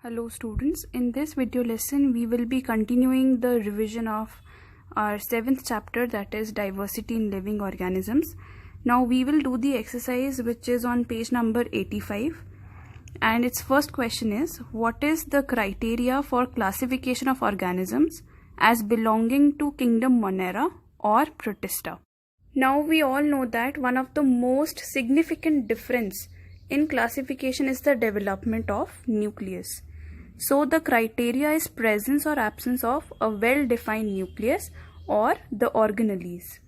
Hello students, in this video lesson we will be continuing the revision of our 7th chapter, that is diversity in living organisms. Now we will do the exercise which is on page number 85, and its first question is, what is the criteria for classification of organisms as belonging to kingdom Monera or Protista? Now we all know that one of the most significant difference in classification is the development of nucleus. So the criteria is presence or absence of a well-defined nucleus or the organelles.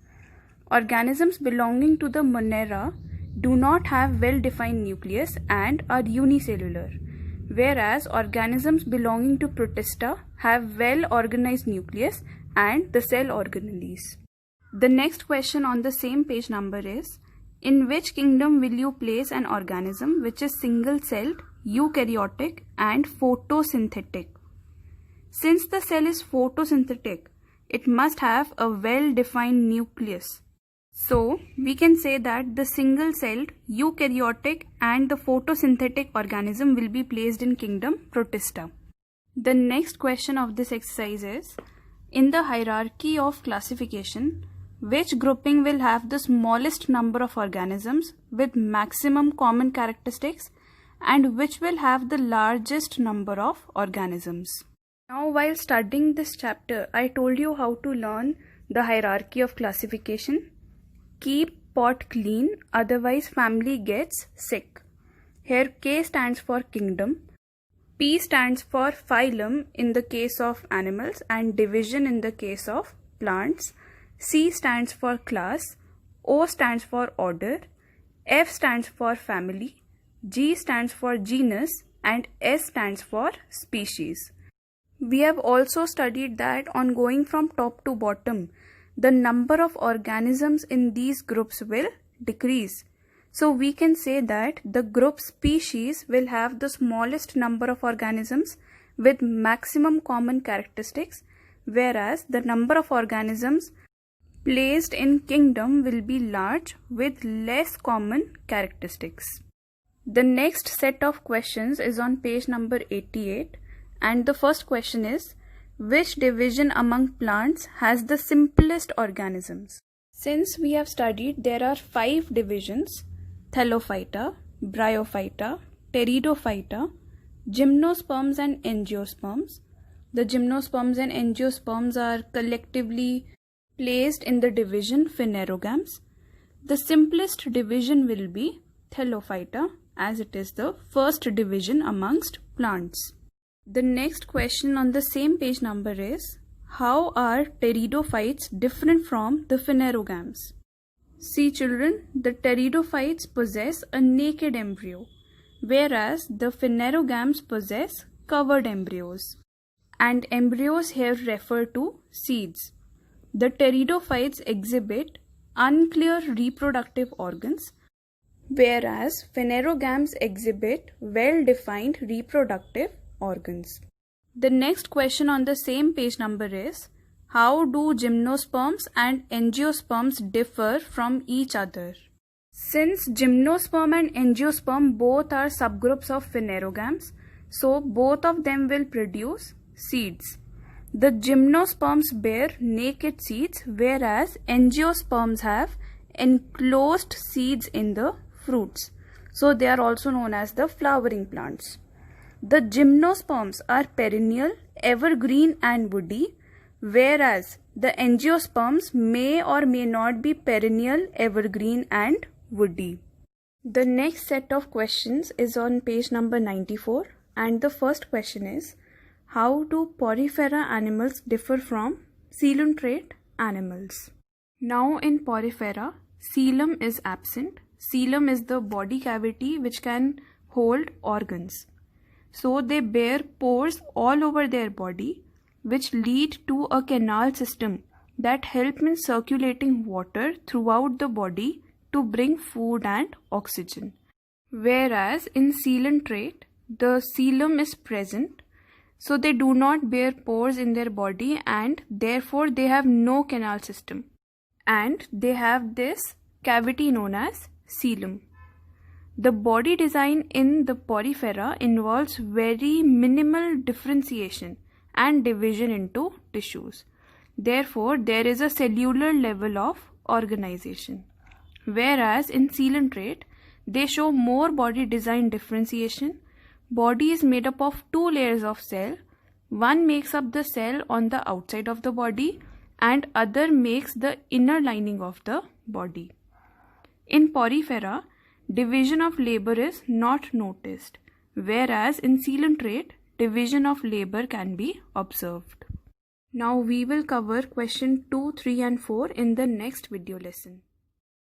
Organisms belonging to the Monera do not have well-defined nucleus and are unicellular, whereas organisms belonging to Protista have well-organized nucleus and the cell organelles. The next question on the same page number is, in which kingdom will you place an organism which is single-celled, eukaryotic and photosynthetic? Since the cell is photosynthetic, it must have a well-defined nucleus. So, we can say that the single-celled, eukaryotic and the photosynthetic organism will be placed in kingdom Protista. The next question of this exercise is, in the hierarchy of classification, which grouping will have the smallest number of organisms with maximum common characteristics and which will have the largest number of organisms? Now, while studying this chapter, I told you how to learn the hierarchy of classification. Keep pot clean, otherwise family gets sick. Here K stands for kingdom, P stands for phylum in the case of animals and division in the case of plants. C stands for class, O stands for order, F stands for family, G stands for genus and S stands for species. We have also studied that on going from top to bottom, the number of organisms in these groups will decrease. So we can say that the group species will have the smallest number of organisms with maximum common characteristics, whereas the number of organisms placed in kingdom will be large with less common characteristics. The next set of questions is on page number 88, and the first question is, which division among plants has the simplest organisms? Since we have studied there are 5 divisions: Thallophyta, Bryophyta, Pteridophyta, Gymnosperms and Angiosperms. The Gymnosperms and Angiosperms are collectively placed in the division Phanerogams. The simplest division will be Thallophyta, as it is the first division amongst plants. The next question on the same page number is, how are pteridophytes different from the phanerogams? See children, the pteridophytes possess a naked embryo, whereas the phanerogams possess covered embryos. And embryos here refer to seeds. The pteridophytes exhibit unclear reproductive organs, whereas phanerogams exhibit well-defined reproductive organs. The next question on the same page number is, how do gymnosperms and angiosperms differ from each other? Since gymnosperm and angiosperm both are subgroups of phanerogams, so both of them will produce seeds. The gymnosperms bear naked seeds, whereas angiosperms have enclosed seeds in the fruits. So they are also known as the flowering plants. The gymnosperms are perennial, evergreen and woody, whereas the angiosperms may or may not be perennial, evergreen and woody. The next set of questions is on page number 94, and the first question is, how do porifera animals differ from coelenterate animals? Now in porifera, coelom is absent. Coelom is the body cavity which can hold organs. So they bear pores all over their body which lead to a canal system that help in circulating water throughout the body to bring food and oxygen. Whereas in coelenterate, the coelom is present, so they do not bear pores in their body and therefore they have no canal system. And they have this cavity known as coelom. The body design in the porifera involves very minimal differentiation and division into tissues. Therefore, there is a cellular level of organization. Whereas in coelenterate, they show more body design differentiation. Body is made up of two layers of cell. One makes up the cell on the outside of the body and other makes the inner lining of the body. In porifera, division of labor is not noticed, whereas in coelenterate, division of labor can be observed. Now we will cover question 2, 3 and 4 in the next video lesson.